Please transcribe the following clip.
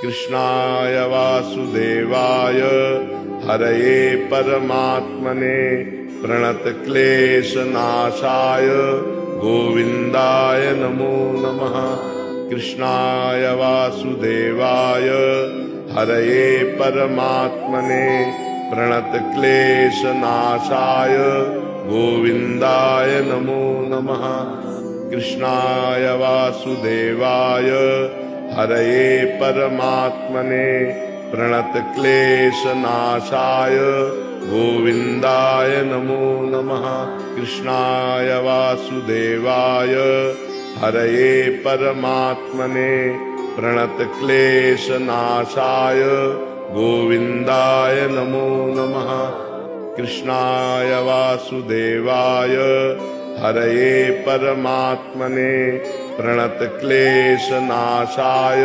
कृष्णाय वासुदेवाय हरये परमात्मने प्रणतक्लेशनाशाय गोविन्दाय नमो नमः। कृष्णाय वासुदेवाय हरये परमात्मने प्रणतक्लेशनाशाय गोविन्दाय नमो नमः। कृष्णाय वासुदेवाय हरये परमात्मने प्रणतक्लेशनाशाय गोविन्दाय नमो नमः। कृष्णाय वासुदेवाय हरये परमात्मने प्रणतक्लेशनाशाय गोविन्दाय नमो नमः। कृष्णाय वासुदेवाय हरये परमात्मने प्रणतक्लेशनाशाय